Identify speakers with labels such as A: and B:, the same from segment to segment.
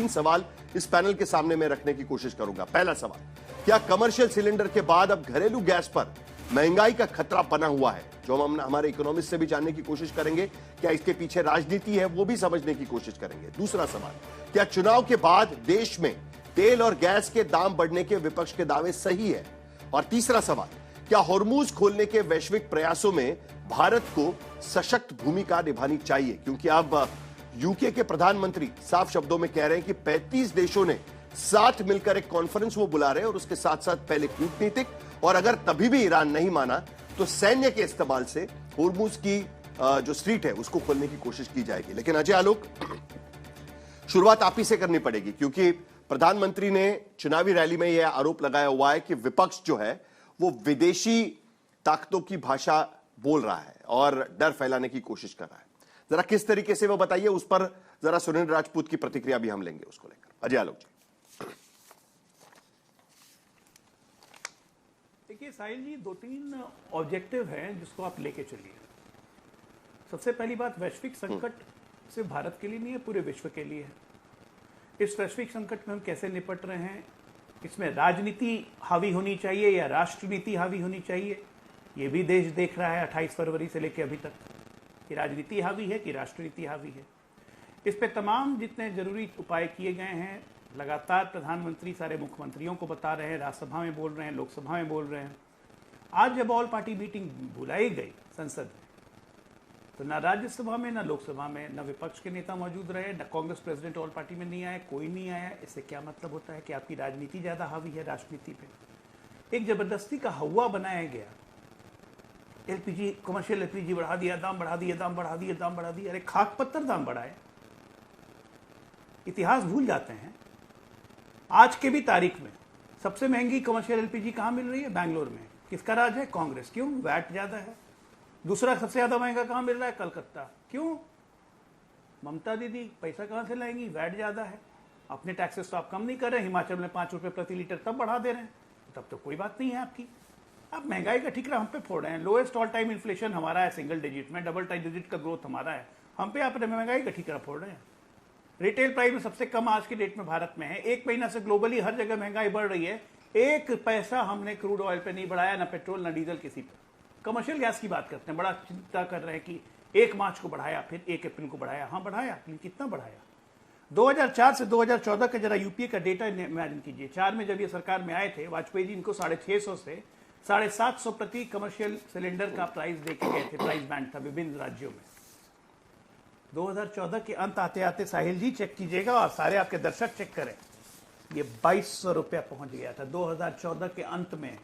A: तीन सवाल इस पैनल के सामने मैं रखने की कोशिश करूंगा। पहला सवाल, क्या कमर्शियल सिलेंडर के बाद अब घरेलू गैस पर महंगाई का खतरा बना हुआ है? जो हम हमारे इकोनॉमिस्ट से भी जानने की कोशिश करेंगे। क्या इसके पीछे राजनीति है, वो भी समझने की कोशिश करेंगे। दूसरा सवाल, क्या चुनाव के बाद देश में तेल और गैस के दाम बढ़ने के विपक्ष के दावे सही है? और तीसरा सवाल, क्या हॉर्मूज खोलने के वैश्विक प्रयासों में भारत को सशक्त भूमिका निभानी चाहिए? क्योंकि अब यूके के प्रधानमंत्री साफ शब्दों में कह रहे हैं कि 35 देशों ने साथ मिलकर एक कॉन्फ्रेंस वो बुला रहे हैं और उसके साथ साथ पहले कूटनीतिक, और अगर तभी भी ईरान नहीं माना तो सैन्य के इस्तेमाल से हॉर्मूज की जो स्ट्रीट है उसको खोलने की कोशिश की जाएगी। लेकिन अजय आलोक, शुरुआत आप ही से करनी पड़ेगी, क्योंकि प्रधानमंत्री ने चुनावी रैली में यह आरोप लगाया हुआ है कि विपक्ष जो है वो विदेशी ताकतों की भाषा बोल रहा है और डर फैलाने की कोशिश कर रहा है। जरा किस तरीके से वो बताइए, उस पर जरा सुरेंद्र राजपूत की प्रतिक्रिया भी हम लेंगे उसको लेकर। अजय आलोक जी।
B: देखिए साहिल जी, दो तीन ऑब्जेक्टिव हैं जिसको आप लेके चलिए। सबसे पहली बात, वैश्विक संकट सिर्फ भारत के लिए नहीं है, पूरे विश्व के लिए है। इस वैश्विक संकट में हम कैसे निपट रहे हैं, इसमें राजनीति हावी होनी चाहिए या राष्ट्रनीति हावी होनी चाहिए, ये भी देश देख रहा है 28 फरवरी से लेकर अभी तक, कि राजनीति हावी है कि राष्ट्रनीति हावी है। इस पे तमाम जितने जरूरी उपाय किए गए हैं, लगातार प्रधानमंत्री सारे मुख्यमंत्रियों को बता रहे हैं, राज्यसभा में बोल रहे हैं, लोकसभा में बोल रहे हैं। आज जब ऑल पार्टी मीटिंग बुलाई गई संसद में, तो ना राज्यसभा में, ना लोकसभा में, ना विपक्ष के नेता मौजूद रहे, ना कांग्रेस प्रेसिडेंट ऑल पार्टी में नहीं आए, कोई नहीं आया। इससे क्या मतलब होता है कि आपकी राजनीति ज्यादा हावी है राष्ट्रनीति पे। एक जबरदस्ती का हवा बनाया गया, एलपीजी, कमर्शियल एलपीजी बढ़ा दिया, दाम बढ़ा दिया, दाम बढ़ा दिया, दाम बढ़ा दिया। अरे खाक पत्थर दाम बढ़ाए, इतिहास भूल जाते हैं। आज के भी तारीख में सबसे महंगी कमर्शियल एलपीजी कहां मिल रही है? बैंगलोर में। किसका राज है? कांग्रेस। क्यों? वैट ज्यादा है। दूसरा सबसे ज्यादा महंगा कहां मिल रहा है? कलकत्ता। क्यों? ममता दीदी पैसा कहां से लाएंगी? वैट ज्यादा है। अपने टैक्सेस तो आप कम नहीं कर रहे हैं, हिमाचल में 5 रुपए प्रति लीटर तब बढ़ा दे रहे हैं, तब तो कोई बात नहीं है आपकी। आप महंगाई का ठिकरा हम पे फोड़ रहे हैं। लोएस्ट ऑल टाइम इन्फ्लेशन हमारा है सिंगल डिजिट में, डबल डिजिट का ग्रोथ हमारा है, हम पे आप महंगाई का ठिकरा फोड़ रहे हैं। रिटेल प्राइस में सबसे कम आज के डेट में भारत में है। एक महीना से ग्लोबली हर जगह महंगाई बढ़ रही है। एक पैसा हमने क्रूड ऑयल पे नहीं बढ़ाया, ना पेट्रोल ना डीजल किसी पे। कमर्शियल गैस की बात करते हैं, बड़ा चिंता कर रहे हैं कि 1 मार्च को बढ़ाया, फिर 1 अप्रैल को बढ़ाया। हाँ बढ़ाया, लेकिन कितना बढ़ाया? 2004 से 2014 का जरा यूपीए का डेटा इमेजिन कीजिए। 4 में जब ये सरकार में आए थे वाजपेयी जी, इनको 650 से 750 प्रति कमर्शियल सिलेंडर का प्राइस देके गए थे, प्राइस बैंड था विभिन्न राज्यों में। 2014 के अंत आते आते साहिल जी चेक कीजिएगा और सारे आपके दर्शक चेक करें, ये 2200 रुपया पहुंच गया था 2014 के अंत में।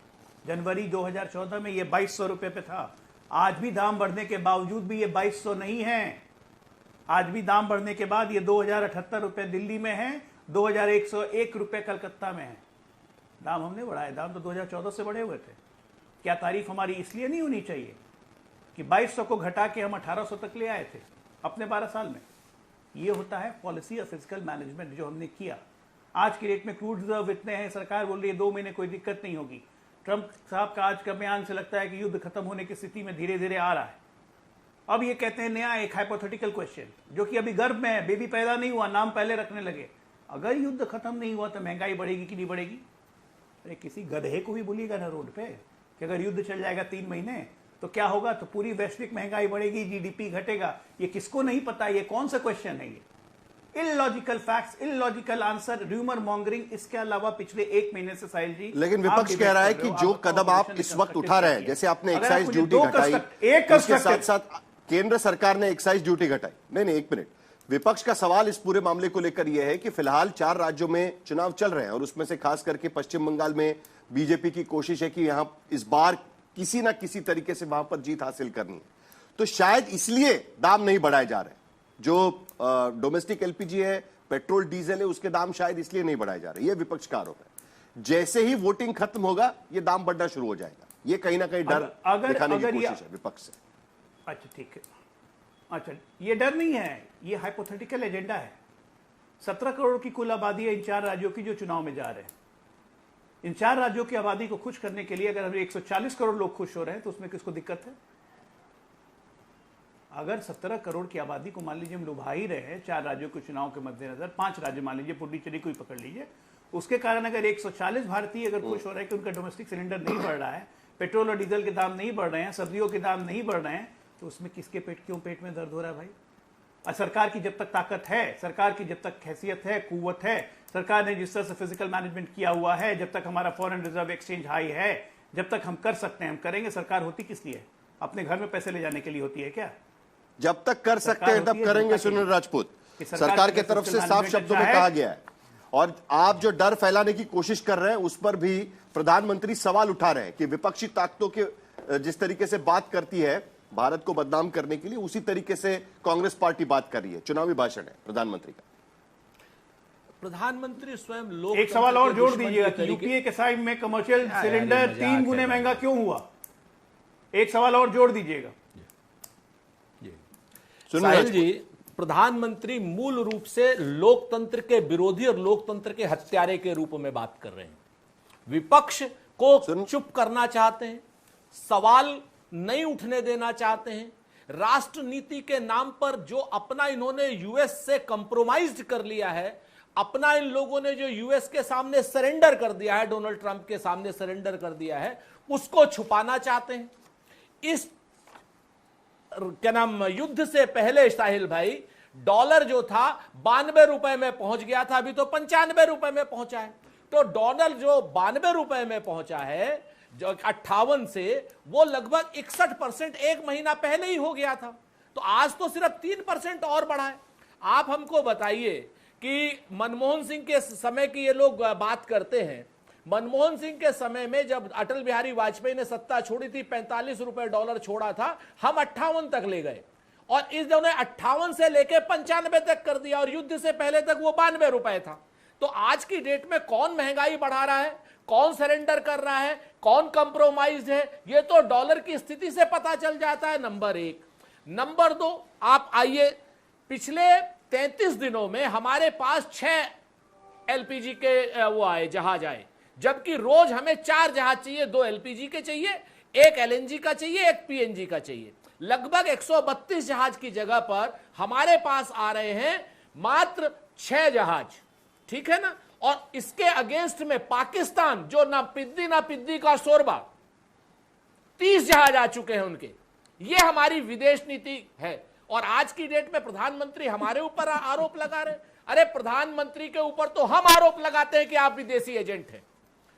B: जनवरी 2014 में ये 2200 रुपये पे था। आज भी दाम बढ़ने के बावजूद भी ये 2200 नहीं है। आज भी दाम बढ़ने के बाद ये 2078 रुपये दिल्ली में है, 2101 रुपये कलकत्ता में है। दाम हमने बढ़ाए, दाम तो 2014 से बढ़े हुए थे। क्या तारीफ हमारी इसलिए नहीं होनी चाहिए कि 2200 को घटा के हम 1800 तक ले आए थे अपने 12 साल में? ये होता है पॉलिसी और फिजिकल मैनेजमेंट जो हमने किया। आज की डेट में क्रूड रिजर्व इतने हैं, सरकार बोल रही है 2 महीने कोई दिक्कत नहीं होगी। ट्रंप साहब का आज का बयान से लगता है कि युद्ध खत्म होने की स्थिति में धीरे धीरे आ रहा है। अब ये कहते हैं नया एक हाइपोथेटिकल क्वेश्चन, जो कि अभी गर्भ में है, बेबी पैदा नहीं हुआ, नाम पहले रखने लगे। अगर युद्ध खत्म नहीं हुआ तो महंगाई बढ़ेगी कि नहीं बढ़ेगी? अरे किसी गधे को भी बोलिएगा ना रोड पे कि अगर युद्ध चल जाएगा 3 महीने तो क्या होगा, तो पूरी वैश्विक महंगाई बढ़ेगी, जीडीपी घटेगा। ये किसको नहीं पता? ये कौन सा क्वेश्चन है? ये illogical facts, illogical answer, rumour mongering. इसके अलावा पिछले 1 महीने से साहिल जी,
A: लेकिन विपक्ष कह रहा है कि जो कदम आप इस वक्त उठा रहे हैं, जैसे आपने एक्साइज ड्यूटी घटाई, उसके साथ साथ केंद्र सरकार ने एक्साइज ड्यूटी घटाई। नहीं, 1 मिनट। विपक्ष का सवाल इस पूरे मामले को लेकर यह है कि फिलहाल 4 राज्यों में चुनाव चल रहे हैं और उसमें से खास करके पश्चिम बंगाल में बीजेपी की कोशिश है कि यहां इस बार किसी ना किसी तरीके से वहां पर जीत हासिल करनी है। तो शायद इसलिए दाम नहीं बढ़ाए जा रहे। जो डोमेस्टिक एलपीजी है, पेट्रोल डीजल है, उसके दाम शायद इसलिए नहीं बढ़ाए जा रहे। यह विपक्ष का आरोप है। जैसे ही वोटिंग खत्म होगा ये दाम बढ़ना शुरू हो जाएगा। ये कहीं ना कहीं डर दिखाने की कोशिश है विपक्ष से।
B: अच्छा ठीक है, अच्छा ये डर नहीं है, ये हाइपोथेटिकल एजेंडा है। 17 करोड़ की कुल आबादी है इन 4 राज्यों की जो चुनाव में जा रहे हैं। इन 4 राज्यों की आबादी को खुश करने के लिए अगर हम 140 करोड़ लोग खुश हो रहे हैं तो उसमें किसको दिक्कत है? अगर 17 करोड़ की आबादी को मान लीजिए हम लुभा ही रहे हैं 4 राज्यों के चुनाव के मद्देनजर, 5 राज्य मान लीजिए, पुडुचेरी को ही पकड़ लीजिए, उसके कारण अगर 140 भारतीय अगर खुश हो रहे हैं कि उनका डोमेस्टिक सिलेंडर नहीं बढ़ रहा है, पेट्रोल और डीजल के दाम नहीं बढ़ रहे हैं, सब्जियों के दाम नहीं बढ़ रहे हैं, तो उसमें किसके पेट में दर्द हो रहा है भाई? और सरकार की जब तक ताकत है, सरकार की जब तक हैसियत है, कुव्वत है, सरकार ने जिस तरह से फिजिकल मैनेजमेंट किया हुआ है, जब तक हमारा फॉरेन रिजर्व एक्सचेंज हाई है, जब तक हम कर सकते हैं हम करेंगे। सरकार होती किस लिए? अपने घर में पैसे ले जाने के लिए होती है क्या?
A: जब तक कर सकते हैं तब करेंगे। सुनील राजपूत, सरकार की तरफ से साफ शब्दों में कहा गया है, और आप जो डर फैलाने की कोशिश कर रहे हैं उस पर भी प्रधानमंत्री सवाल उठा रहे हैं कि विपक्षी ताकतों के जिस तरीके से बात करती है भारत को बदनाम करने के लिए, उसी तरीके से कांग्रेस पार्टी बात कर रही है। चुनावी भाषण है प्रधानमंत्री का।
C: प्रधानमंत्री स्वयं लोग
B: एक सवाल और जोड़ दीजिएगा कि यूपीए के साइड में कमर्शियल सिलेंडर 3 गुने महंगा क्यों हुआ? एक सवाल और जोड़ दीजिएगा।
C: साहिल जी, प्रधानमंत्री मूल रूप से लोकतंत्र के विरोधी और लोकतंत्र के हत्यारे के रूप में बात कर रहे हैं। विपक्ष को चुप करना चाहते हैं, सवाल नहीं उठने देना चाहते हैं। राष्ट्रनीति के नाम पर जो अपना इन्होंने यूएस से कंप्रोमाइज कर लिया है, अपना इन लोगों ने जो यूएस के सामने सरेंडर कर दिया है, डोनाल्ड ट्रंप के सामने सरेंडर कर दिया है, उसको छुपाना चाहते हैं। इस क्या नाम युद्ध से पहले साहिल भाई, डॉलर जो था 92 रुपए में पहुंच गया था, अभी तो 95 रुपए में पहुंचा है। तो डॉलर जो 92 रुपए में पहुंचा है जो 58 से, वो लगभग 61% एक महीना पहले ही हो गया था। तो आज तो सिर्फ 3% और बढ़ा है। आप हमको बताइए कि मनमोहन सिंह के समय की ये लोग बात करते हैं, मनमोहन सिंह के समय में जब अटल बिहारी वाजपेयी ने सत्ता छोड़ी थी, 45 रुपए डॉलर छोड़ा था, हम 58 तक ले गए, और इस दोनों 58 से लेके 95 तक कर दिया, और युद्ध से पहले तक वो 92 रुपए था। तो आज की डेट में कौन महंगाई बढ़ा रहा है, कौन सरेंडर कर रहा है, कौन कंप्रोमाइज है, ये तो डॉलर की स्थिति से पता चल जाता है, नंबर 1। नंबर 2, आप आइए, पिछले 33 दिनों में हमारे पास 6 एलपीजी के वो आए, जहाज आए, जबकि रोज हमें 4 जहाज चाहिए। 2 एलपीजी के चाहिए, 1 एलएनजी का चाहिए, 1 पीएनजी का चाहिए। लगभग 132 जहाज की जगह पर हमारे पास आ रहे हैं मात्र 6 जहाज, ठीक है ना। और इसके अगेंस्ट में पाकिस्तान, जो ना पिद्दी का शोरबा, 30 जहाज आ चुके हैं उनके। ये हमारी विदेश नीति है। और आज की डेट में प्रधानमंत्री हमारे ऊपर आरोप लगा रहे हैं। अरे प्रधानमंत्री के ऊपर तो हम आरोप लगाते हैं कि आप विदेशी एजेंट हैं।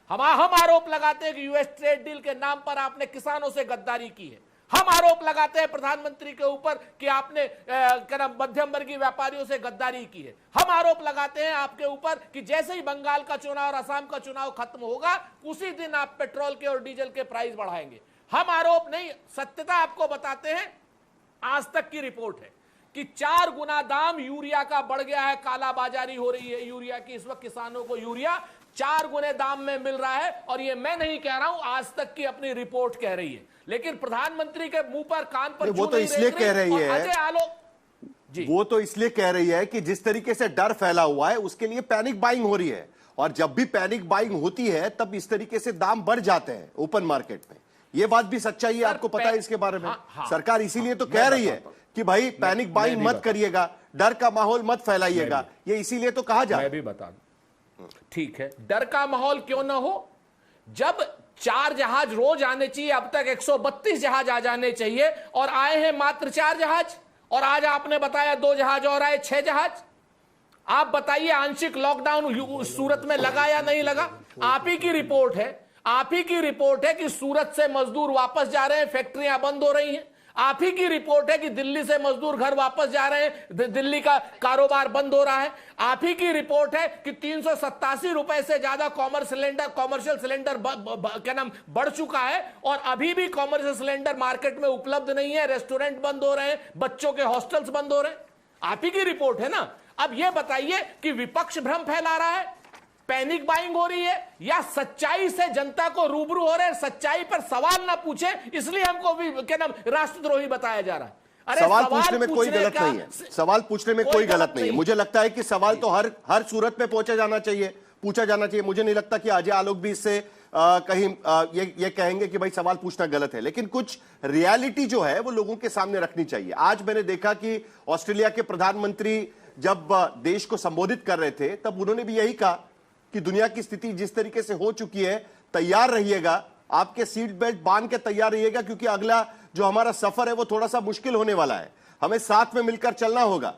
C: हम आरोप लगाते हैं कि यूएस ट्रेड डील के नाम पर आपने किसानों से गद्दारी की है। हम आरोप लगाते हैं प्रधानमंत्री के ऊपर कि आपने मध्यम वर्गीय व्यापारियों से गद्दारी की है। हम आरोप लगाते हैं आपके ऊपर कि जैसे ही बंगाल का चुनाव और असम का चुनाव खत्म होगा, उसी दिन आप पेट्रोल के और डीजल के प्राइस बढ़ाएंगे। हम आरोप नहीं, सत्यता आपको बताते हैं। आज तक की रिपोर्ट है कि 4 गुना दाम यूरिया का बढ़ गया है, कालाबाजारी हो रही है यूरिया की। इस वक्त किसानों को यूरिया 4 गुने दाम में मिल रहा है, और ये मैं नहीं कह रहा हूं, आज तक की अपनी रिपोर्ट कह रही है। लेकिन प्रधानमंत्री के मुंह पर कान पर
A: वो तो इसलिए कह रही है,
B: अजय आलोक जी,
A: वो तो इसलिए कह रही है कि जिस तरीके से डर फैला हुआ है उसके लिए पैनिक बाइंग हो रही है, और जब भी पैनिक बाइंग होती है तब इस तरीके से दाम बढ़ जाते हैं ओपन मार्केट में। ये बात भी सच्चाई है, आपको पता है इसके बारे में। सरकार इसीलिए तो कह रही है कि भाई पैनिक बाइंग मत करिएगा, डर का माहौल मत फैलाइएगा, ये इसीलिए तो कहा जा रहा है।
C: मैं भी बता दूं, ठीक है, डर का माहौल क्यों ना हो, जब 4 जहाज रोज आने चाहिए, अब तक 132 जहाज आ जाने चाहिए, और आए हैं मात्र 4 जहाज। और आज आपने बताया 2 जहाज और आए, 6 जहाज। आप बताइए आंशिक लॉकडाउन सूरत में लगा या नहीं लगा? आप ही की रिपोर्ट है, आप ही की रिपोर्ट है कि सूरत से मजदूर वापस जा रहे हैं, फैक्ट्रियां बंद हो रही हैं। आप ही की रिपोर्ट है कि दिल्ली से मजदूर घर वापस जा रहे हैं, दिल्ली का कारोबार बंद हो रहा है। आप ही की रिपोर्ट है कि 387 रुपए से ज्यादा कॉमर्शियल सिलेंडर क्या नाम बढ़ चुका है, और अभी भी कॉमर्शियल सिलेंडर मार्केट में उपलब्ध नहीं है। रेस्टोरेंट बंद हो रहे हैं, बच्चों के हॉस्टल्स बंद हो रहे हैं। आप ही की रिपोर्ट है ना। अब यह बताइए कि विपक्ष भ्रम फैला रहा है, पैनिक बाइंग हो रही है, या सच्चाई से जनता को रूबरू हो रहे हैं, सच्चाई पर सवाल ना पूछे इसलिए हमको भी क्या नाम राष्ट्रद्रोही बताया जा रहा है। अरे
A: सवाल पूछने में कोई गलत नहीं है, सवाल पूछने में कोई गलत नहीं है। मुझे लगता है कि सवाल तो हर सूरत में पूछा जाना चाहिए। मुझे नहीं लगता कि अजय आलोक भी इससे कहीं ये कहेंगे कि भाई सवाल पूछना गलत है, लेकिन कुछ रियलिटी जो है वो लोगों के सामने रखनी चाहिए। आज मैंने देखा कि ऑस्ट्रेलिया के प्रधानमंत्री जब देश को संबोधित कर रहे थे तब उन्होंने भी यही कहा कि दुनिया की स्थिति जिस तरीके से हो चुकी है, तैयार रहिएगा, आपके सीट बेल्ट बांध के तैयार रहिएगा, क्योंकि अगला जो हमारा सफर है वो थोड़ा सा मुश्किल होने वाला है, हमें साथ में मिलकर चलना होगा।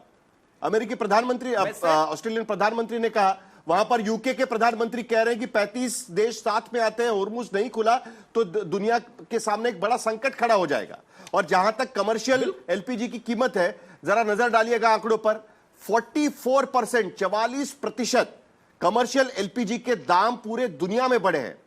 A: अमेरिकी प्रधानमंत्री, ऑस्ट्रेलियन प्रधानमंत्री ने कहा। वहां पर यूके के प्रधानमंत्री कह रहे हैं कि 35 देश साथ में आते हैं, होर्मुज नहीं खुला तो दुनिया के सामने एक बड़ा संकट खड़ा हो जाएगा। और जहां तक कमर्शियल एलपीजी की कीमत है, जरा नजर डालिएगा आंकड़ों पर, 44%, 44% कमर्शियल एलपीजी के दाम पूरे दुनिया में बढ़े हैं।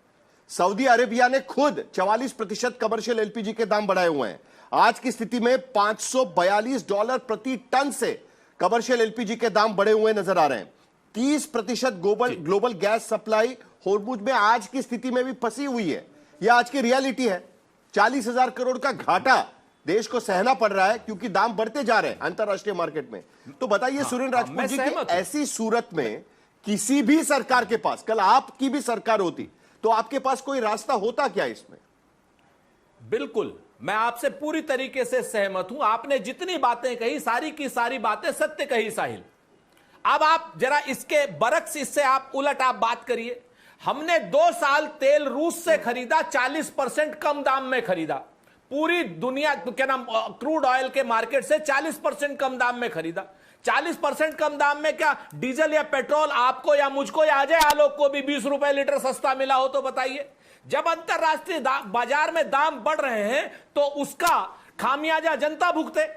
A: सऊदी अरेबिया ने खुद 44% कमर्शियल एलपीजी के दाम बढ़ाए हुए हैं। आज की स्थिति में $542 प्रति टन से कमर्शियल एलपीजी के दाम बढ़े हुए नजर आ रहे हैं। 30% ग्लोबल गैस सप्लाई होर्मुज में आज की स्थिति में भी फंसी हुई है। यह आज की रियलिटी है। 40,000 करोड़ का घाटा देश को सहना पड़ रहा है क्योंकि दाम बढ़ते जा रहे हैं अंतरराष्ट्रीय मार्केट में। तो बताइए सुरेंद्र राजपूत जी की ऐसी सूरत में किसी भी सरकार के पास, कल आपकी भी सरकार होती तो आपके पास कोई रास्ता होता क्या इसमें?
C: बिल्कुल, मैं आपसे पूरी तरीके से सहमत हूं। आपने जितनी बातें कही, सारी की सारी बातें सत्य कही साहिल। अब आप जरा इसके बरक्स, इससे आप उलट आप बात करिए। हमने 2 साल तेल रूस से खरीदा, 40% कम दाम में खरीदा। पूरी दुनिया क्या नाम क्रूड ऑयल के मार्केट से 40% कम दाम में खरीदा। 40% कम दाम में क्या डीजल या पेट्रोल आपको या मुझको या अजय आलोक को भी 20 रुपए लीटर सस्ता मिला हो तो बताइए। जब अंतरराष्ट्रीय बाजार में दाम बढ़ रहे हैं तो उसका खामियाजा जनता भुगते,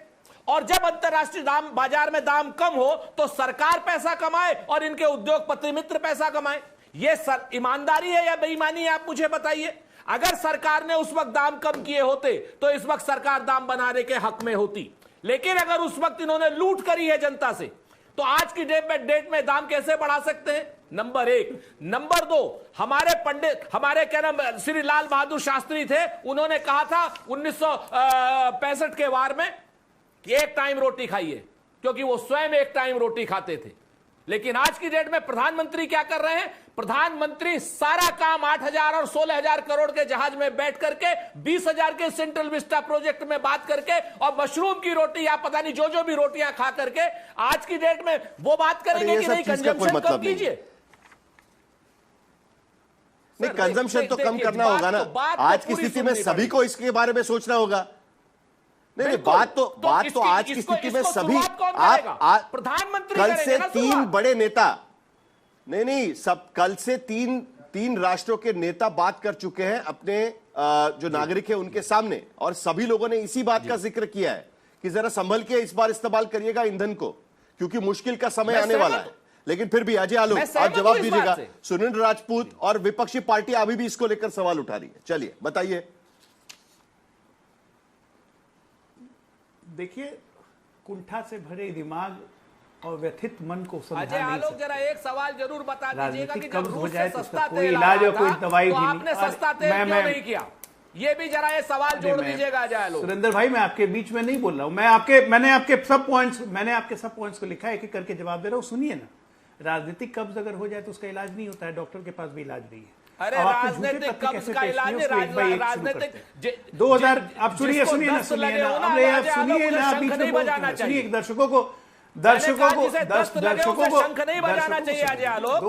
C: और जब अंतरराष्ट्रीय बाजार में दाम कम हो तो सरकार पैसा कमाए और इनके उद्योगपति मित्र पैसा कमाए। यह ईमानदारी है या बेईमानी है, आप मुझे बताइए। अगर सरकार ने उस वक्त दाम कम किए होते तो इस वक्त सरकार दाम बनाने के हक में होती, लेकिन अगर उस वक्त इन्होंने लूट करी है जनता से तो आज की डेट में दाम कैसे बढ़ा सकते हैं? नंबर 1। नंबर 2, हमारे पंडित, हमारे क्या नाम श्री लाल बहादुर शास्त्री थे, उन्होंने कहा था 1965 के वार में कि एक टाइम रोटी खाइए, क्योंकि वो स्वयं एक टाइम रोटी खाते थे। लेकिन आज की डेट में प्रधानमंत्री क्या कर रहे हैं? प्रधानमंत्री सारा काम 8,000 और 16,000 करोड़ के जहाज में बैठ करके 20,000 के सेंट्रल विस्टा प्रोजेक्ट में बात करके और मशरूम की रोटी या पता नहीं जो भी रोटियां खा करके आज की डेट में वो बात करेंगे कि नहीं कंजम्पशन कम कीजिए।
A: नहीं, कंजम्पशन तो कम करना होगा ना। आज की स्थिति में सभी को इसके बारे में सोचना होगा। नहीं, बात तो आज की स्थिति में सभी, आप
C: प्रधानमंत्री
A: कल से 3 बड़े नेता, नहीं सब कल से तीन राष्ट्रों के नेता बात कर चुके हैं अपने जो नागरिक है उनके सामने, और सभी लोगों ने इसी बात का जिक्र किया है कि जरा संभल के इस बार इस्तेमाल करिएगा ईंधन को, क्योंकि मुश्किल का समय आने वाला है। लेकिन फिर भी अजय आलोक आप जवाब दीजिएगा। सुरेंद्र राजपूत और विपक्षी पार्टी अभी भी इसको लेकर सवाल उठा रही है, चलिए बताइए।
B: देखिए, कुंठा से भरे दिमाग और व्यथित मन को समझा
C: अजय
B: नहीं
C: आलोक
B: सकते।
C: जरा एक सवाल जरूर बता दीजिएगा कि जब रूस से सस्ता
B: कोई
C: तेल
B: इलाज
C: आया
B: और कोई
C: था,
B: दवाई
C: तो
B: भी
C: आपने
B: नहीं।
C: सस्ता तेल क्यों नहीं किया? ये भी जरा ये सवाल जोड़ दीजिएगा अजय आलोक।
B: सुरेंद्र भाई, मैं आपके बीच में नहीं बोल रहा हूं, मैंने आपके सब पॉइंट्स को लिखा है, एक एक करके जवाब दे रहा हूं। सुनिए ना, राजनीतिक कब्ज अगर हो जाए तो उसका इलाज नहीं होता है, डॉक्टर के पास भी इलाज नहीं है।
C: अरे राजनीतिक कब्ज का इलाज है, राजनीतिक
B: 2000, आप सुनिए ना, दर्शकों को
C: शंख नहीं बजाना चाहिए अजय आलोक।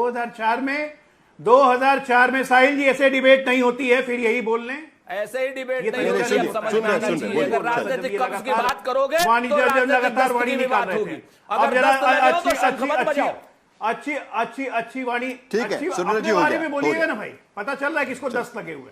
B: 2004 में साहिल जी ऐसे डिबेट नहीं होती है, फिर यही बोल लें।
C: ऐसे ही डिबेट नहीं होती है, समझ में आना चाहिए। अगर राजनीतिक कब्ज की बात करोगे तो
B: लगातार वाणी निकाल रहे थे।
C: अगर
B: अच्छी वाणी,
A: ठीक है, सुरेंद्र जी
B: बारे में बोलिएगा ना भाई, पता चल रहा है कि इसको 10 लगे हुए।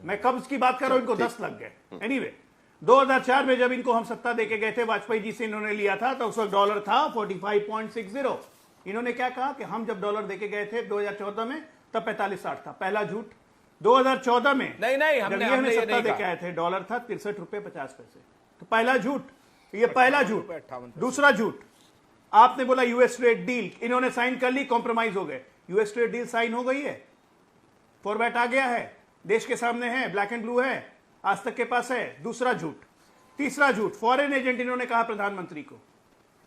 B: मैं कब्ज की बात कर रहा हूं, इनको 10 लग गए। एनीवे, 2004 में जब इनको हम सत्ता देके गए थे, वाजपेयी जी से इन्होंने लिया था, तो उस वक्त डॉलर था 45.60। इन्होंने क्या कहा कि हम जब डॉलर देके गए थे 2014 में, तब 45.60 था। पहला झूठ। 2014 में
C: नहीं,
B: हमने सत्ता देके आए थे, डॉलर था 63 रुपए 50 पैसे। तो पहला झूठ, ये पहला झूठ। दूसरा झूठ, आपने बोला यूएस ट्रेड डील, इन्होंने साइन कर ली, कॉम्प्रोमाइज हो गए। यूएस ट्रेड डील साइन हो गई है, फॉर्मेट आ गया है, देश के सामने है, ब्लैक एंड ब्लू है, आज तक के पास है। दूसरा झूठ। तीसरा झूठ, फॉरेन एजेंट इन्होंने कहा प्रधानमंत्री को।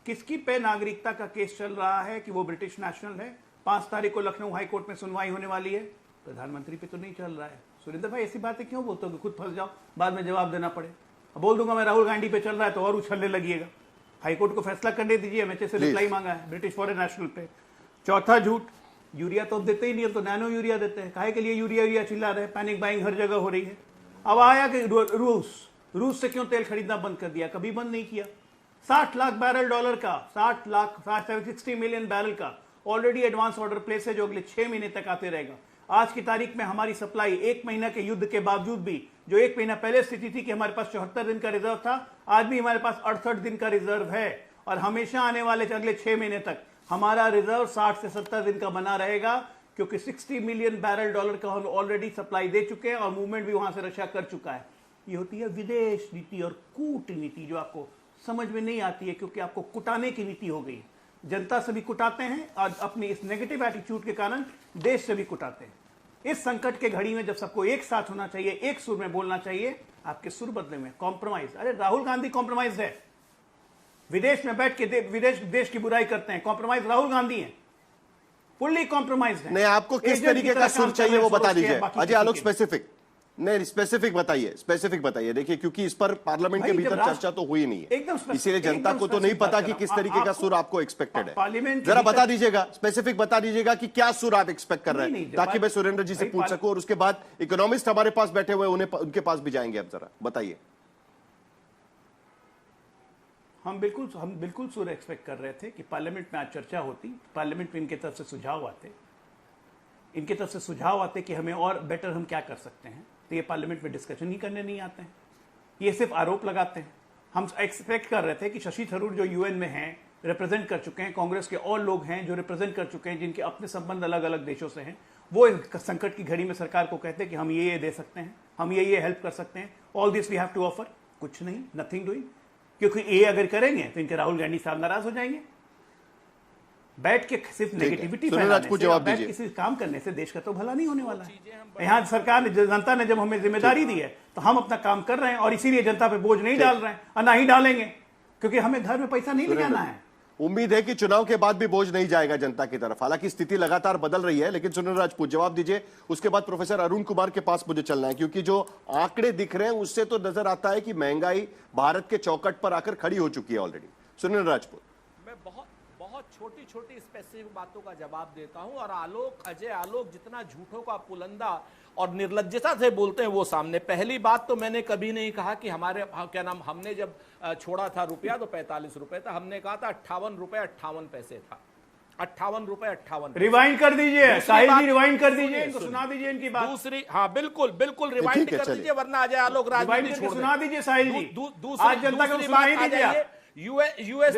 B: किसकी पे नागरिकता का केस चल रहा है कि वो ब्रिटिश नेशनल है। 5 तारीख को लखनऊ हाईकोर्ट में सुनवाई होने वाली है। प्रधानमंत्री पे तो नहीं चल रहा है। सुरेंद्र भाई ऐसी बातें क्यों बोलते हो कि खुद फंस जाओ, बाद में जवाब देना पड़े। अब बोल दूंगा मैं राहुल गांधी पे चल रहा है तो और उछलने लगिएगा। हाईकोर्ट को फैसला करने दीजिए, एमएचए से रिप्लाई मांगा है ब्रिटिश फॉरेन नेशनल पे। चौथा झूठ, यूरिया तो देते ही नहीं, तो नैनो यूरिया देते हैं। काहे के लिए यूरिया चिल्ला रहे, पैनिक बाइंग हर जगह हो रही है। अब आया कि रूस से क्यों तेल खरीदना बंद कर दिया, कभी बंद नहीं किया। 60 लाख बैरल डॉलर का, 60 मिलियन बैरल का ऑलरेडी एडवांस ऑर्डर प्लेस है जो अगले 6 महीने तक आते रहेगा। आज की तारीख में हमारी सप्लाई 1 महीना के युद्ध के बावजूद भी, जो 1 महीना पहले स्थिति थी कि हमारे पास 74 दिन का रिजर्व था, आज भी हमारे पास 68 दिन का रिजर्व है। और हमेशा आने वाले अगले 6 महीने तक हमारा रिजर्व 60 से 70 दिन का बना रहेगा, क्योंकि 60 मिलियन बैरल डॉलर का हम ऑलरेडी सप्लाई दे चुके हैं और मूवमेंट भी वहां से रक्षा कर चुका है। ये होती है विदेश नीति और कूटनीति, जो आपको समझ में नहीं आती है क्योंकि आपको कुटाने की नीति हो गई। जनता से भी कुटाते हैं और अपनी इस नेगेटिव एटीट्यूड के कारण देश से भी कुटाते हैं। इस संकट के घड़ी में जब सबको एक साथ होना चाहिए, एक सुर में बोलना चाहिए, आपके सुर बदले में कॉम्प्रोमाइज। अरे राहुल गांधी कॉम्प्रोमाइज है, विदेश में बैठ के देश की बुराई करते हैं, कॉम्प्रोमाइज राहुल गांधी है, फुल्ली कॉम्प्रोमाइज है।
A: नहीं, आपको किस तरीके का सुर चाहिए वो बता दीजिए अजय आलोक। स्पेसिफिक बताइए। देखिए, क्योंकि इस पर पार्लियामेंट के भीतर चर्चा तो हुई नहीं है, इसीलिए जनता को तो नहीं पता कि किस तरीके का सुर आपको एक्सपेक्टेड है। जरा बता दीजिएगा, स्पेसिफिक बता दीजिएगा कि क्या सुर आप एक्सपेक्ट कर रहे हैं, ताकि मैं सुरेंद्र जी से पूछ सकूं और उसके बाद इकोनॉमिस्ट हमारे पास बैठे हुए उनके पास भी जाएंगे। अब जरा बताइए।
B: हम बिल्कुल सुर एक्सपेक्ट कर रहे थे कि पार्लियामेंट में आज चर्चा होती, पार्लियामेंट में इनके तरफ से सुझाव आते कि हमें और बेटर हम क्या कर सकते हैं। तो ये पार्लियामेंट में डिस्कशन ही करने नहीं आते हैं, ये सिर्फ आरोप लगाते हैं। हम एक्सपेक्ट कर रहे थे कि शशि थरूर जो यूएन में हैं, रिप्रेजेंट कर चुके हैं, कांग्रेस के और लोग हैं जो रिप्रेजेंट कर चुके हैं, जिनके अपने संबंध अलग अलग देशों से हैं, वो इस संकट की घड़ी में सरकार को कहते हैं कि हम ये दे सकते हैं, हम ये हेल्प कर सकते हैं। All this we have to offer. कुछ नहीं, नथिंग डूइंग। क्योंकि ये अगर करेंगे तो इनके राहुल गांधी साहब नाराज हो जाएंगे। बैठ के सिर्फ नेगेटिविटी फैलाने से, बैठ के किसी काम करने से देश का तो भला नहीं होने वाला है। यहाँ सरकार ने, जनता ने जब हमें जिम्मेदारी दी है तो हम अपना काम कर रहे हैं और इसीलिए जनता पे बोझ नहीं डाल रहे हैं और ना ही डालेंगे, क्योंकि हमें घर में पैसा नहीं ले जाना है।
A: उम्मीद है कि चुनाव के बाद भी बोझ नहीं जाएगा जनता की तरफ। हालांकि स्थिति लगातार बदल रही है, लेकिन सुनील राजपूत जवाब दीजिए। उसके बाद प्रोफेसर अरुण कुमार के पास मुझे चलना है, क्योंकि जो आंकड़े दिख रहे हैं उससे तो नजर आता है कि महंगाई भारत के चौखट पर आकर खड़ी हो चुकी है ऑलरेडी। सुनील राजपूत,
C: मैं बहुत छोटी छोटी स्पेसिफिक बातों का जवाब देता हूं और अजय आलोक जितना झूठों का पुलंदा और निर्लज्जता से बोलते हैं वो सामने। पहली बात तो मैंने कभी नहीं कहा कि हमने जब छोड़ा था रुपया तो 45 रुपए था, हमने कहा था 58 रुपए 58 पैसे था। 58 रुपए 58।
B: रिवाइंड कर दीजिए साहिल जी, रिवाइंड कर दीजिए, इनको सुना दीजिए इनकी बात।
C: दूसरी, हाँ बिल्कुल रिवाइंड कर दीजिए, वरना अजय आलोक राजनीति छोड़
B: सुना दीजिए साहिल जी।
C: आज जनता को सुनाई दीजिए। यूएस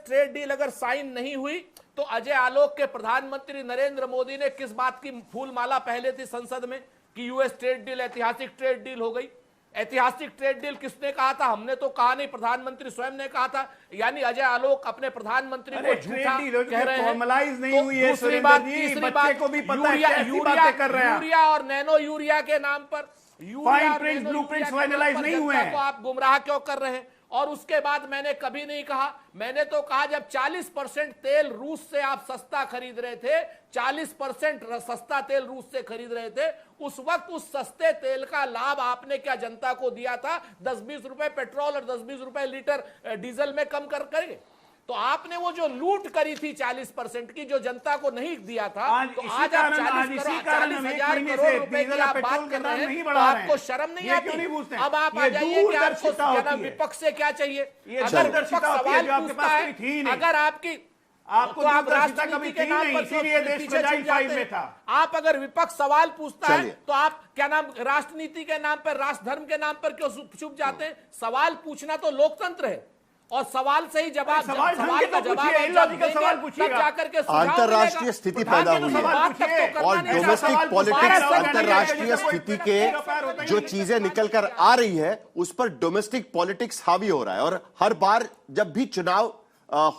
C: ट्रेड डील अगर साइन नहीं हुई तो अजय आलोक के प्रधानमंत्री नरेंद्र मोदी ने किस बात की फूल माला पहले थी संसद में कि यूएस ट्रेड डील ऐतिहासिक ट्रेड डील हो गई। ऐतिहासिक ट्रेड डील किसने कहा था? हमने तो कहा नहीं, प्रधानमंत्री स्वयं ने कहा था। यानी अजय आलोक अपने प्रधानमंत्री को झूठा कह रहे हैं।
B: नहीं हुई है।
C: दूसरी बात, तीसरी बात को भी पता है यूरिया और नैनो यूरिया के नाम पर
B: फाइनलाइज नहीं हुए हैं,
C: तो आप गुमराह क्यों कर रहे हैं? और उसके बाद मैंने कभी नहीं कहा, मैंने तो कहा जब 40% तेल रूस से आप सस्ता खरीद रहे थे, 40% सस्ता तेल रूस से खरीद रहे थे, उस वक्त उस सस्ते तेल का लाभ आपने क्या जनता को दिया था? 10-20 रुपए पेट्रोल और 10-20 रुपए लीटर डीजल में कम करके। तो आपने वो जो लूट करी थी 40% की, जो जनता को नहीं दिया था, तो आज आप 40,000 करोड़ रुपए की आप बात कर रहे हैं, तो आपको शर्म नहीं आती? अब आप आ जाइए कि आपको विपक्ष से क्या चाहिए। अगर विपक्ष सवाल पूछता है, अगर आपको आप राष्ट्रनीति के नाम पर पीछे छूट जाते हैं। आप अगर विपक्ष सवाल पूछता है तो आप राष्ट्रनीति के नाम पर, राष्ट्र धर्म के नाम पर क्यों चुप जाते हैं? सवाल पूछना तो लोकतंत्र है और सवाल से ही जवाब, सवाल का जवाब तब जाकर के
A: अंतरराष्ट्रीय स्थिति पैदा हुई है और डोमेस्टिक पॉलिटिक्स, अंतरराष्ट्रीय स्थिति के जो चीजें निकल कर आ रही है उस पर डोमेस्टिक पॉलिटिक्स हावी हो रहा है। और हर बार जब भी चुनाव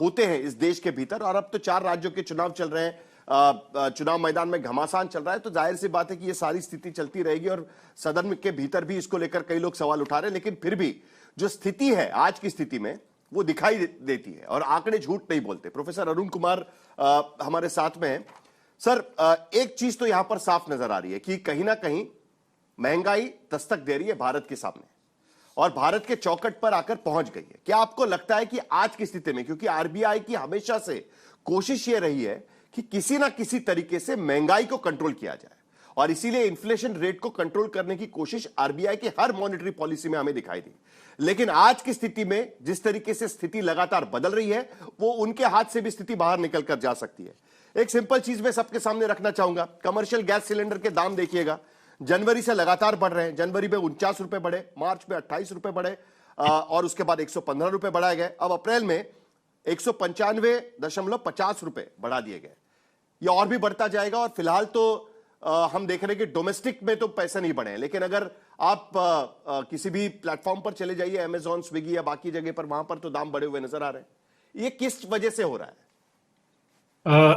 A: होते हैं इस देश के भीतर, और अब तो 4 राज्यों के चुनाव चल रहे हैं, चुनाव मैदान में घमासान चल रहा है, तो जाहिर सी बात है कि ये सारी स्थिति चलती रहेगी और सदन के भीतर भी इसको लेकर कई लोग सवाल उठा रहे हैं। लेकिन फिर भी जो स्थिति है आज की स्थिति में वो दिखाई देती है और आंकड़े झूठ नहीं बोलते। प्रोफेसर अरुण कुमार हमारे साथ में हैं। सर, एक चीज तो यहां पर साफ नजर आ रही है कि कहीं ना कहीं महंगाई दस्तक दे रही है भारत के सामने और भारत के चौखट पर आकर पहुंच गई है। क्या आपको लगता है कि आज की स्थिति में, क्योंकि आरबीआई की हमेशा से कोशिश यह रही है कि किसी ना किसी तरीके से महंगाई को कंट्रोल किया जाए और इसीलिए इन्फ्लेशन रेट को कंट्रोल करने की कोशिश आरबीआई की हर मॉनेटरी पॉलिसी में हमें दिखाई दी, लेकिन आज की स्थिति में जिस तरीके से स्थिति लगातार बदल रही है वो उनके हाथ से भी स्थिति बाहर निकल कर जा सकती है। एक सिंपल चीज मैं सबके सामने रखना चाहूंगा, कमर्शियल गैस सिलेंडर के दाम देखिएगा, जनवरी से लगातार बढ़ रहे हैं। जनवरी में 49 रुपए बढ़े, मार्च में 28 रुपए बढ़े और उसके बाद 115 रुपए बढ़ाए गए। अब अप्रैल में 195.50 रुपए बढ़ा दिए गए। ये और भी बढ़ता जाएगा और फिलहाल तो हम देख रहे हैं कि डोमेस्टिक में तो पैसे नहीं बढ़े हैं, लेकिन अगर आप किसी भी प्लेटफॉर्म पर चले जाइए, अमेजॉन, स्विगी या बाकी जगह पर, वहां पर तो दाम बढ़े हुए नजर आ रहे हैं। ये किस वजह से हो रहा है?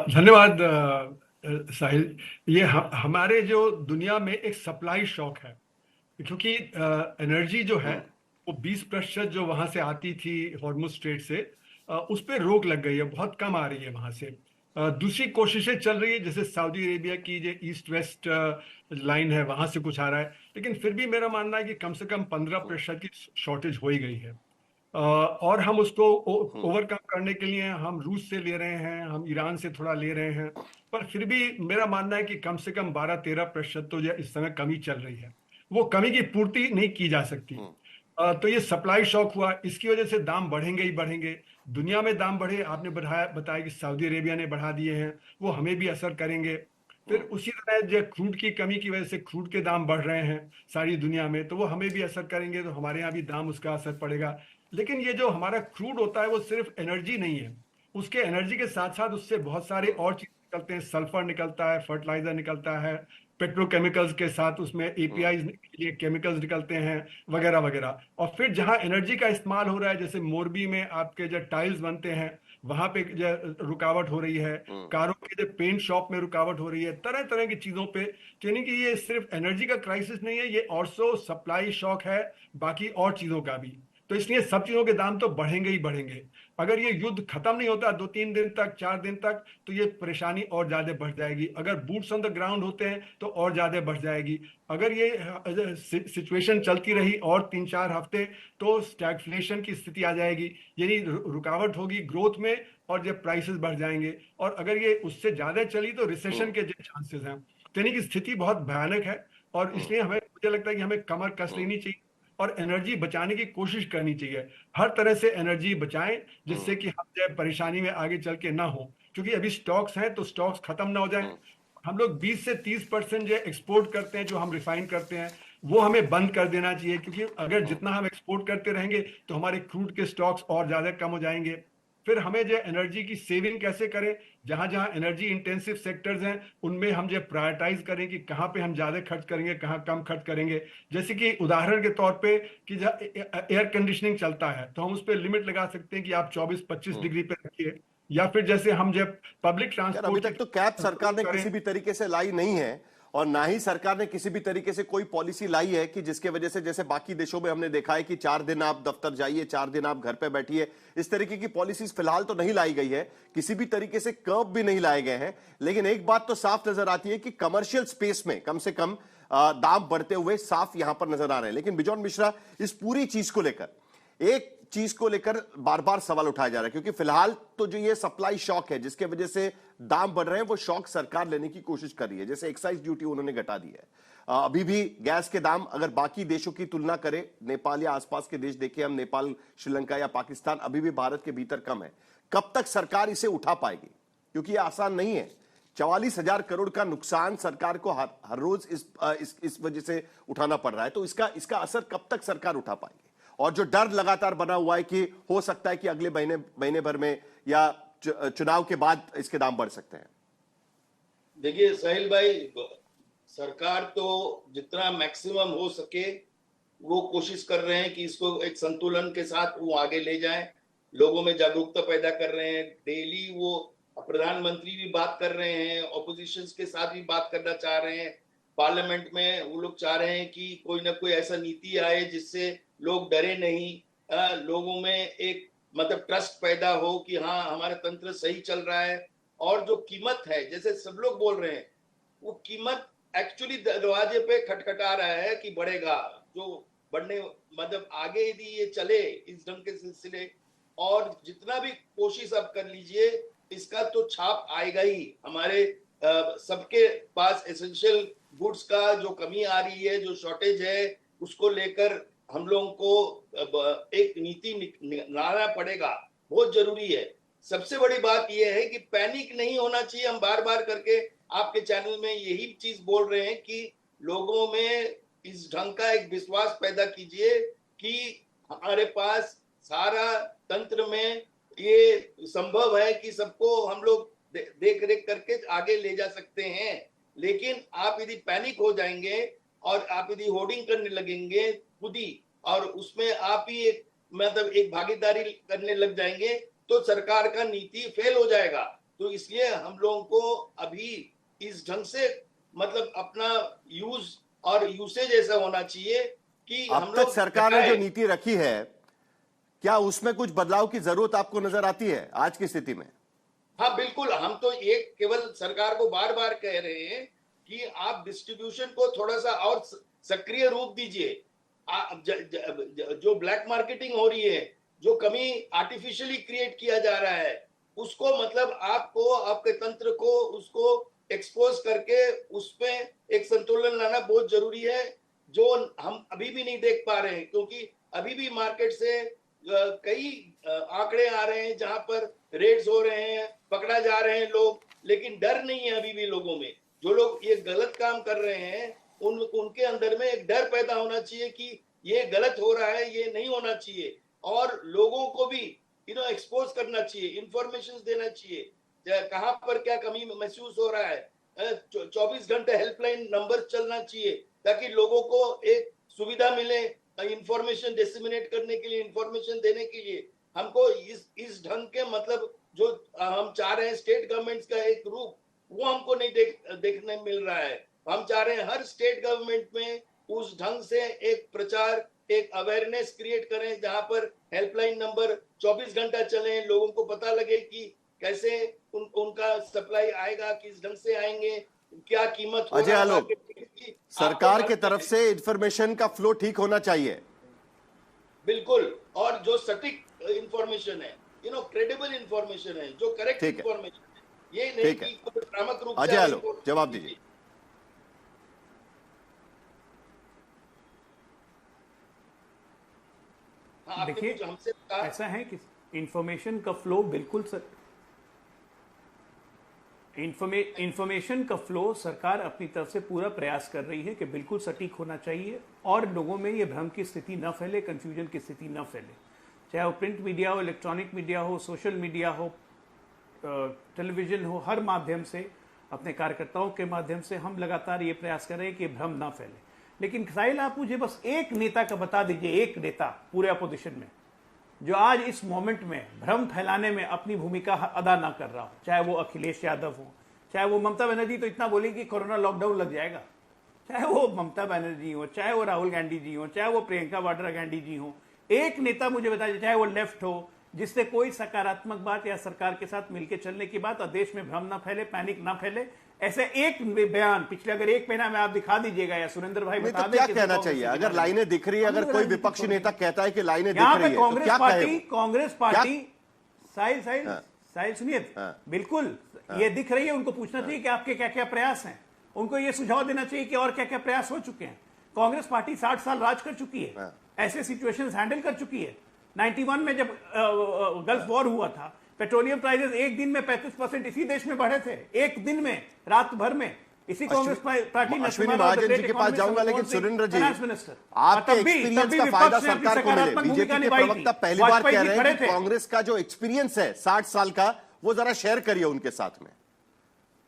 D: धन्यवाद साहिल। ये हमारे जो दुनिया में एक सप्लाई शॉक है, क्योंकि एनर्जी जो है वो 20% जो वहां से आती थी हॉर्मुज स्ट्रेट से, उस पर रोक लग गई है, बहुत कम आ रही है वहां से। दूसरी कोशिशें चल रही है, जैसे सऊदी अरेबिया की जो ईस्ट वेस्ट लाइन है वहां से कुछ आ रहा है, लेकिन फिर भी मेरा मानना है कि कम से कम 15% की शॉर्टेज हो ही गई है। और हम उसको ओवरकम करने के लिए हम रूस से ले रहे हैं, हम ईरान से थोड़ा ले रहे हैं, पर फिर भी मेरा मानना है कि कम से कम 12-13% तो इस समय कमी चल रही है, वो कमी की पूर्ति नहीं की जा सकती। तो ये सप्लाई शॉक हुआ, इसकी वजह से दाम बढ़ेंगे ही बढ़ेंगे। दुनिया में दाम बढ़े, आपने बताया कि सऊदी अरेबिया ने बढ़ा दिए हैं, वो हमें भी असर करेंगे। फिर उसी तरह जो क्रूड की कमी की वजह से क्रूड के दाम बढ़ रहे हैं सारी दुनिया में, तो वो हमें भी असर करेंगे, तो हमारे यहाँ भी दाम उसका असर पड़ेगा। लेकिन ये जो हमारा क्रूड होता है वो सिर्फ एनर्जी नहीं है, उसके एनर्जी के साथ साथ उससे बहुत सारे और चीज निकलते हैं, सल्फर निकलता है, फर्टिलाइजर निकलता है, पेट्रोकेमिकल्स के साथ उसमें एपीआई के लिए केमिकल्स निकलते हैं, वगैरह वगैरह। और फिर जहां एनर्जी का इस्तेमाल हो रहा है, जैसे मोरबी में आपके जो टाइल्स बनते हैं वहां पे जो रुकावट हो रही है, कारों के जो पेंट शॉप में रुकावट हो रही है, तरह तरह की चीजों पे। यानी कि ये सिर्फ एनर्जी का क्राइसिस नहीं है, ये ऑल्सो सप्लाई शॉक है बाकी और चीजों का भी। तो इसलिए सब चीजों के दाम तो बढ़ेंगे ही बढ़ेंगे। अगर ये युद्ध खत्म नहीं होता 2-3 दिन तक, 4 दिन तक, तो ये परेशानी और ज्यादा बढ़ जाएगी। अगर बूट्स ऑन द ग्राउंड होते हैं तो और ज्यादा बढ़ जाएगी। अगर ये सिचुएशन चलती रही और 3-4 हफ्ते तो स्टैगफ्लेशन की स्थिति आ जाएगी, यानी रुकावट होगी ग्रोथ में और जब प्राइसेस बढ़ जाएंगे। और अगर ये उससे ज्यादा चली तो रिसेशन के चांसेस हैं। तो यानी कि स्थिति बहुत भयानक है और इसलिए मुझे लगता है कि हमें कमर कस लेनी चाहिए और एनर्जी बचाने की कोशिश करनी चाहिए। हर तरह से एनर्जी बचाएं जिससे कि हम जो परेशानी में आगे चल के ना हो, क्योंकि अभी स्टॉक्स हैं तो स्टॉक्स खत्म ना हो जाएं। हम लोग 20 से 30% जो एक्सपोर्ट करते हैं, जो हम रिफाइन करते हैं, वो हमें बंद कर देना चाहिए, क्योंकि अगर जितना हम एक्सपोर्ट करते रहेंगे तो हमारे क्रूड के स्टॉक्स और ज्यादा कम हो जाएंगे। फिर हमें जो एनर्जी की सेविंग कैसे करें, जहां जहां एनर्जी इंटेंसिव सेक्टर्स हैं उनमें हम जो प्रायोरिटाइज करें कि कहां पे हम ज्यादा खर्च करेंगे, कहां कम खर्च करेंगे। जैसे कि उदाहरण के तौर पे कि एयर कंडीशनिंग चलता है तो हम उस पर लिमिट लगा सकते हैं कि आप 24-25 डिग्री पे रखिए, या फिर जैसे हम जब पब्लिक ट्रांसपोर्ट।
A: अभी तक तो कैप सरकार ने किसी भी तरीके से लाई नहीं है और ना ही सरकार ने किसी भी तरीके से कोई पॉलिसी लाई है कि जिसके वजह से, जैसे बाकी देशों में हमने देखा है कि 4 दिन आप दफ्तर जाइए, 4 दिन आप घर पे बैठिए, इस तरीके की पॉलिसीज फिलहाल तो नहीं लाई गई है। किसी भी तरीके से कर्व भी नहीं लाए गए हैं। लेकिन एक बात तो साफ नजर आती है कि कमर्शियल स्पेस में कम से कम दाम बढ़ते हुए साफ यहां पर नजर आ रहे हैं। लेकिन बिजॉन मिश्रा, इस पूरी चीज को लेकर एक चीज को लेकर बार बार सवाल उठाया जा रहा है, क्योंकि फिलहाल तो जो ये सप्लाई शॉक है जिसके वजह से दाम बढ़ रहे हैं, वो शॉक सरकार लेने की कोशिश कर रही है। जैसे एक्साइज ड्यूटी उन्होंने घटा दी है। अभी भी गैस के दाम अगर बाकी देशों की तुलना करें, नेपाल या आसपास के देश देखें हम, नेपाल, श्रीलंका या पाकिस्तान, अभी भी भारत के भीतर कम है। कब तक सरकार इसे उठा पाएगी? क्योंकि ये आसान नहीं है। 44,000 करोड़ का नुकसान सरकार को हर रोज इस वजह से उठाना पड़ रहा है। तो इसका असर कब तक सरकार उठा पाएगी? और जो डर लगातार बना हुआ है कि हो सकता है कि अगले महीने भर में या चुनाव के बाद इसके दाम बढ़ सकते हैं।
E: देखिए साहिल भाई, सरकार तो जितना मैक्सिमम हो सके वो कोशिश कर रहे हैं कि इसको एक संतुलन के साथ वो आगे ले जाएं। लोगों में जागरूकता पैदा कर रहे हैं। डेली वो प्रधानमंत्री भी बात कर रहे हैं, ऑपोजिशन के साथ भी बात करना चाह रहे हैं। पार्लियामेंट में वो लोग चाह रहे हैं कि कोई ना कोई ऐसा नीति आए जिससे लोग डरे नहीं, लोगों में एक मतलब ट्रस्ट पैदा हो कि हाँ हमारा तंत्र सही चल रहा है और जो कीमत है, जैसे सब लोग बोल रहे हैं, वो कीमत एक्चुअली दरवाजे पे खटखटा रहा है कि बढ़ेगा। जो बढ़ने मतलब आगे यदि ये चले इस ढंग के सिलसिले, और जितना भी कोशिश आप कर लीजिए, इसका तो छाप आएगा ही। हमारे सबके पास एसेंशियल गुड्स का जो कमी आ रही है, जो शॉर्टेज है, उसको लेकर हम लोगों को एक नीति लाना पड़ेगा, बहुत जरूरी है। सबसे बड़ी बात यह है कि पैनिक नहीं होना चाहिए। हम बार बार करके आपके चैनल में यही चीज बोल रहे हैं कि लोगों में इस ढंग का एक विश्वास पैदा कीजिए कि हमारे पास सारा तंत्र में ये संभव है कि सबको हम लोग देख रेख करके आगे ले जा सकते हैं। लेकिन आप यदि पैनिक हो जाएंगे और आप यदि होर्डिंग करने लगेंगे खुद ही, और उसमें आप ही एक मतलब एक भागीदारी करने लग जाएंगे, तो सरकार का नीति फेल हो जाएगा। तो इसलिए हम लोगों को अभी इस ढंग से मतलब अपना यूज और यूसेज ऐसा होना चाहिए कि हम
A: अब
E: लोग
A: तक सरकार ने जो नीति रखी है, क्या उसमें कुछ बदलाव की जरूरत आपको नजर आती है आज की स्थिति में?
E: हाँ बिल्कुल, हम तो एक केवल सरकार को बार बार कह रहे हैं कि आप डिस्ट्रीब्यूशन को थोड़ा सा और सक्रिय रूप दीजिए। जो ब्लैक मार्केटिंग हो रही है, जो कमी आर्टिफिशियली क्रिएट किया जा रहा है, उसको मतलब आपको आपके तंत्र को उसको एक्सपोज करके उसमें एक संतुलन लाना बहुत जरूरी है, जो हम अभी भी नहीं देख पा रहे हैं। क्योंकि अभी भी मार्केट से कई आंकड़े आ रहे हैं जहां पर रेड्स हो रहे हैं, पकड़ा जा रहे हैं लोग, लेकिन डर नहीं है अभी भी लोगों में। जो लोग ये गलत काम कर रहे हैं उनके अंदर में एक डर पैदा होना चाहिए कि ये गलत हो रहा है, ये नहीं होना चाहिए, और लोगों को भी एक्सपोज करना चाहिए, इंफॉर्मेशन देना चाहिए कहां पर क्या कमी महसूस हो रहा है। 24 घंटे हेल्पलाइन नंबर चलना चाहिए ताकि लोगों को एक सुविधा मिले इंफॉर्मेशन डिसेमिनेट करने के लिए, इंफॉर्मेशन देने के लिए। हमको इस ढंग के मतलब जो हम चाह रहे हैं स्टेट गवर्नमेंट्स का एक रूप, वो हमको नहीं देखने मिल रहा है। हम चाह रहे हैं हर स्टेट गवर्नमेंट में उस ढंग से एक प्रचार, एक अवेयरनेस क्रिएट करें जहां पर हेल्पलाइन नंबर 24 घंटा चले, लोगों को पता लगे कि कैसे उनका सप्लाई आएगा, किस ढंग से आएंगे, क्या कीमत होगा।
A: अजय आलोक, सरकार के तरफ से इंफॉर्मेशन का फ्लो ठीक होना चाहिए।
E: बिल्कुल, और जो सटीक इंफॉर्मेशन है, क्रेडिबल इंफॉर्मेशन है, जो करेक्ट इंफॉर्मेशन है, ये नहीं कि कोई भ्रामक रूप से।
A: अजय आलोक, जवाब दीजिए।
B: देखिए, ऐसा है कि इंफॉर्मेशन का फ्लो बिल्कुल इंफॉर्मेशन का फ्लो सरकार अपनी तरफ से पूरा प्रयास कर रही है कि बिल्कुल सटीक होना चाहिए और लोगों में ये भ्रम की स्थिति न फैले, कंफ्यूजन की स्थिति न फैले। चाहे वो प्रिंट मीडिया हो, इलेक्ट्रॉनिक मीडिया हो, सोशल मीडिया हो, टेलीविजन हो, हर माध्यम से, अपने कार्यकर्ताओं के माध्यम से हम लगातार ये प्रयास कर रहे हैं कि भ्रम ना फैले। लेकिन साहिल, आप मुझे बस एक नेता का बता दीजिए, एक नेता पूरे अपोजिशन में जो आज इस मोमेंट में भ्रम फैलाने में अपनी भूमिका अदा ना कर रहा हो। चाहे वो अखिलेश यादव हो, चाहे वो ममता बनर्जी तो इतना बोली कि कोरोना लॉकडाउन लग जाएगा, चाहे वो ममता बनर्जी हो, चाहे वो राहुल गांधी जी हो, चाहे वो प्रियंका वाड्रा गांधी जी हो, एक नेता मुझे बताइए, चाहे वो लेफ्ट हो, जिससे कोई सकारात्मक बात या सरकार के साथ मिलकर चलने की बात और देश में भ्रम ना फैले, पैनिक ना फैले, ऐसे एक बयान पिछले अगर एक महीना में आप दिखा दीजिएगा या सुरेंद्र भाई बता दें।
A: क्या कहना चाहिए? अगर लाइनें दिख रही है, अगर कोई विपक्षी नेता कहता है कि लाइनें दिख रही है, तो क्या कहे?
B: कांग्रेस पार्टी साहिल सुनिए, बिल्कुल ये दिख रही है, उनको पूछना चाहिए कि आपके क्या क्या प्रयास हैं, उनको ये सुझाव देना चाहिए कि और क्या क्या प्रयास हो चुके हैं। कांग्रेस पार्टी 60 साल राज कर चुकी है, ऐसे सिचुएशंस हैंडल कर चुकी है। 91 में जब गल्फ वॉर हुआ था, पेट्रोलियम प्राइसेस एक दिन में 35% इसी देश में बढ़े थे, एक दिन में, रात भर में। इसी कांग्रेस पार्टी ने
A: अश्विनी महाजन जी के पास जाऊंगा, लेकिन सुरेंद्र जी, आपके एक्सपीरियंस का फायदा सरकार को मिले। बीजेपी के प्रवक्ता पहली बार कह रहे हैं कि कांग्रेस का जो एक्सपीरियंस है 60 साल का, वो जरा शेयर करिए उनके साथ में,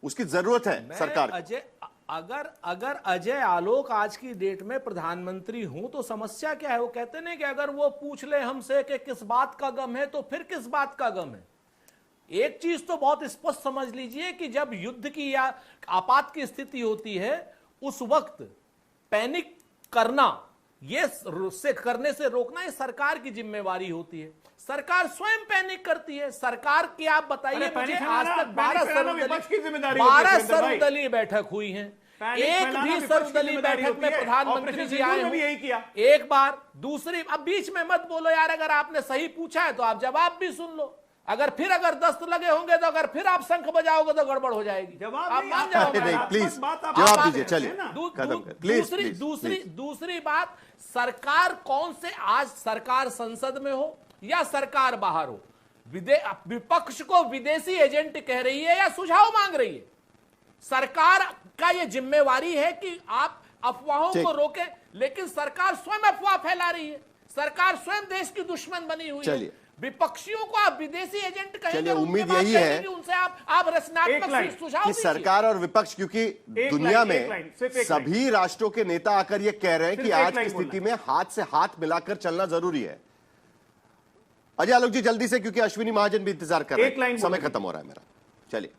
A: उसकी जरूरत है सरकार को।
C: अगर अजय आलोक आज की डेट में प्रधानमंत्री हूं तो समस्या क्या है? वो कहते हैं कि अगर वो पूछ ले हमसे कि किस बात का गम है, तो फिर किस बात का गम है? एक चीज तो बहुत स्पष्ट समझ लीजिए कि जब युद्ध की या आपात की स्थिति होती है, उस वक्त पैनिक करना ये से करने से रोकना ये सरकार की जिम्मेवारी होती है। सरकार स्वयं पैनिक करती है। सरकार की आप बताइए
B: अरे
C: मुझे,
B: पैनिक
C: आज
B: फैलाना-
C: तक
B: पैनिक फैलाना विपक्ष की जिम्मेदारी होती है,
C: 12
B: सुरेंद्र भाई।
C: सर्वदलीय बैठक हुई है।
B: पैनिक
C: एक
B: फैलाना
C: भी
B: विपक्ष की
C: सर्वदलीय
B: जिम्मेदारी
C: बैठक में
B: होती है।
C: प्रधानमंत्री
B: ऑपरेशन
C: जी
B: सिंदूर
C: आए
B: में भी
C: हों।
B: यही किया।
C: एक बार, दूसरी, अब बीच में मत बोलो यार, अगर आपने सही पूछा है तो आप जवाब भी सुन लो। अगर दस्त लगे होंगे तो अगर फिर आप शंख बजाओगे तो गड़बड़ हो जाएगी।
B: जवाब
C: आप
B: नहीं,
C: मान
B: आप-
C: जाओगे।
A: नहीं, प्लीज
B: बात आप-
A: जवाब
B: आप-
A: दीजिए, चलिए
B: है ना?
A: खत्म कर प्लीज।
C: दूसरी बात, सरकार कौन से, आज सरकार संसद में हो या सरकार बाहर हो, विपक्ष को विदेशी एजेंट कह रही है या सुझाव मांग रही है। सरकार का यह जिम्मेवारी है कि आप अफवाहों को रोकें, लेकिन सरकार स्वयं अफवाह फैला रही है। सरकार स्वयं देश की दुश्मन बनी हुई है। विपक्षियों को आप विदेशी एजेंट कहेंगे,
A: चलिए, उम्मीद यही है
C: कि उनसे आप रचनात्मक सुझाव
A: कि
C: दीजिए।
A: सरकार और विपक्ष, क्योंकि दुनिया में सभी राष्ट्रों के नेता आकर ये कह रहे हैं कि आज की स्थिति में हाथ से हाथ मिलाकर चलना जरूरी है। अजय आलोक जी जल्दी से, क्योंकि अश्विनी महाजन भी इंतजार कर रहे हैं, समय खत्म हो रहा है मेरा। चलिए,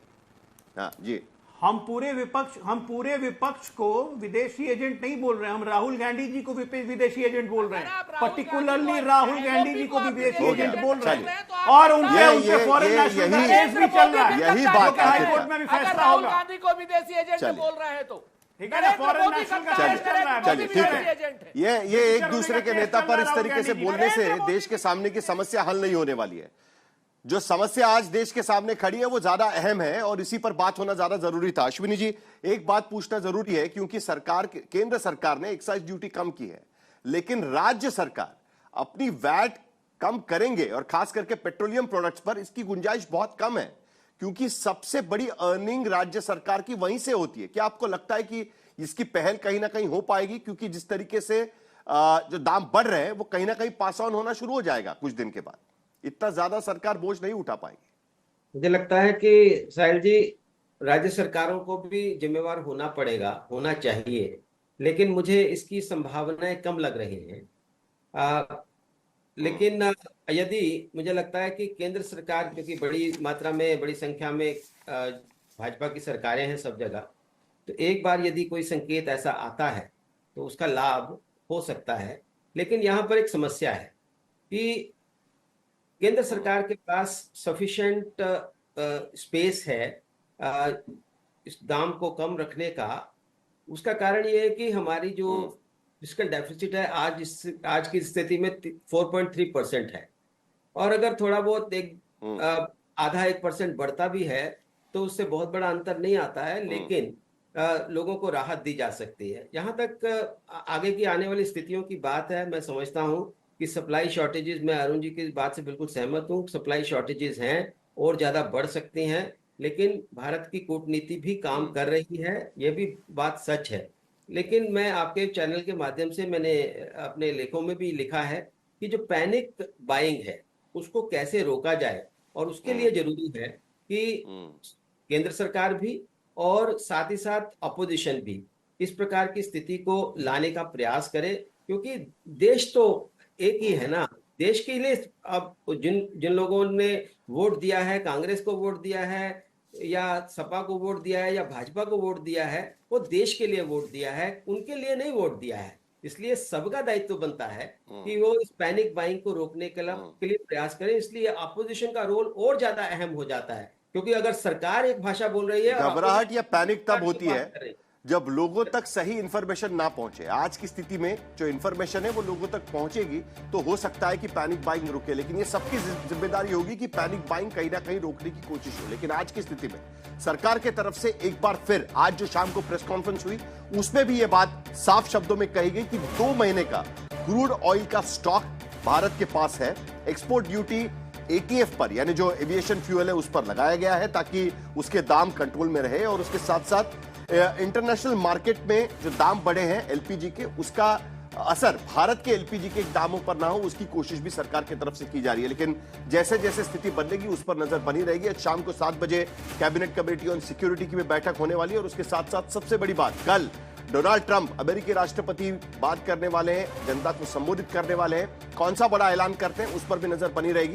A: हाँ जी।
B: हम पूरे विपक्ष को विदेशी एजेंट नहीं बोल रहे हैं, हम राहुल गांधी जी को विदेशी एजेंट बोल रहे हैं। पर्टिकुलरली राहुल गांधी जी को भी विदेशी एजेंट बोल रहे हैं, और उनके फॉरेन नेशनल का केस भी चल रहा है।
A: यही बात है।
B: हाईकोर्ट में भी फैसला
C: राहुल
B: होगा।
C: गांधी को विदेशी एजेंट बोल रहे हैं तो
B: ठीक है ना, फॉरेन नेशनल का केस चल रहा है।
A: चलिए, ठीक है। ये एक दूसरे के नेता पर इस तरीके से बोलने से देश के सामने की समस्या हल नहीं होने वाली है। जो समस्या आज देश के सामने खड़ी है वो ज्यादा अहम है और इसी पर बात होना ज्यादा जरूरी था। अश्विनी जी, एक बात पूछना जरूरी है, क्योंकि केंद्र सरकार ने एक्साइज ड्यूटी कम की है, लेकिन राज्य सरकार अपनी वैट कम करेंगे और खास करके पेट्रोलियम प्रोडक्ट्स पर इसकी गुंजाइश बहुत कम है, क्योंकि सबसे बड़ी अर्निंग राज्य सरकार की वहीं से होती है। क्या आपको लगता है कि इसकी पहल कहीं ना कहीं हो पाएगी, क्योंकि जिस तरीके से जो दाम बढ़ रहे हैं वो कहीं ना कहीं पास ऑन होना शुरू हो जाएगा कुछ दिन के बाद, इतना ज्यादा सरकार बोझ नहीं उठा पाएगी।
F: मुझे लगता है कि साहिल जी, राज्य सरकारों को भी जिम्मेवार होना पड़ेगा, होना चाहिए, लेकिन मुझे इसकी संभावनाएं कम लग रही हैं। लेकिन यदि मुझे लगता है कि केंद्र सरकार, क्योंकि बड़ी मात्रा में, बड़ी संख्या में भाजपा की सरकारें हैं सब जगह, तो एक बार यदि कोई संकेत ऐसा आता है तो उसका लाभ हो सकता है। लेकिन यहाँ पर एक समस्या है कि केंद्र सरकार के पास सफिशिएंट स्पेस है इस दाम को कम रखने का। उसका कारण ये है कि हमारी जो फिस्कल डेफिसिट है आज की स्थिति में 4.3% है, और अगर थोड़ा बहुत आधा 1% बढ़ता भी है तो उससे बहुत बड़ा अंतर नहीं आता है, लेकिन लोगों को राहत दी जा सकती है। जहां तक आगे की आने वाली स्थितियों की बात है, मैं समझता हूं कि सप्लाई शॉर्टेजेस, मैं अरुण जी की बात से बिल्कुल सहमत हूँ, सप्लाई शॉर्टेजेस हैं और ज़्यादा बढ़ सकती हैं, लेकिन भारत की कूटनीति भी काम कर रही है, यह भी बात सच है। लेकिन मैं आपके चैनल के माध्यम से, मैंने अपने लेखों में भी लिखा है कि जो पैनिक बाइंग है उसको कैसे रोका जाए, और उसके लिए जरूरी है कि केंद्र सरकार भी और साथ ही साथ अपोजिशन भी इस प्रकार की स्थिति को लाने का प्रयास करे, क्योंकि देश तो एक ही है ना। देश के लिए अब जिन लोगों ने वोट दिया है, कांग्रेस को वोट दिया है या सपा को वोट दिया है या भाजपा को वोट दिया है, वो देश के लिए वोट दिया है, उनके लिए नहीं वोट दिया है। इसलिए सबका दायित्व बनता है कि वो इस पैनिक बाइंग को रोकने के लिए प्रयास करें। इसलिए अपोजिशन का रोल और ज्यादा अहम हो जाता है, क्योंकि अगर सरकार एक भाषा बोल रही है,
A: घबराहट या पैनिक तब होती है जब लोगों तक सही इंफॉर्मेशन ना पहुंचे। आज की स्थिति में जो इंफॉर्मेशन है वो लोगों तक पहुंचेगी तो हो सकता है कि पैनिक बाइंग रुके, लेकिन ये सबकी जिम्मेदारी होगी कि पैनिक बाइंग कहीं ना कहीं रोकने की कोशिश हो। लेकिन आज की स्थिति में सरकार के तरफ से एक बार फिर आज जो शाम को प्रेस कॉन्फ्रेंस हुई उसमें भी ये बात साफ शब्दों में कही गई कि 2 महीने का क्रूड ऑयल का स्टॉक भारत के पास है। एक्सपोर्ट ड्यूटी एटीएफ पर, यानी जो एविएशन फ्यूल है उस पर लगाया गया है ताकि उसके दाम कंट्रोल में रहे, और उसके साथ साथ इंटरनेशनल मार्केट में जो दाम बढ़े हैं एलपीजी के, उसका असर भारत के एलपीजी के दामों पर ना हो, उसकी कोशिश भी सरकार की तरफ से की जा रही है। लेकिन जैसे जैसे स्थिति बदलेगी उस पर नजर बनी रहेगी। आज शाम को 7 बजे कैबिनेट कमेटी ऑन सिक्योरिटी की भी बैठक होने वाली है, और उसके साथ साथ सबसे बड़ी बात, कल डोनाल्ड ट्रंप अमेरिकी राष्ट्रपति बात करने वाले हैं, जनता को संबोधित करने वाले हैं। कौन सा बड़ा ऐलान करते हैं उस पर भी नजर बनी रहेगी।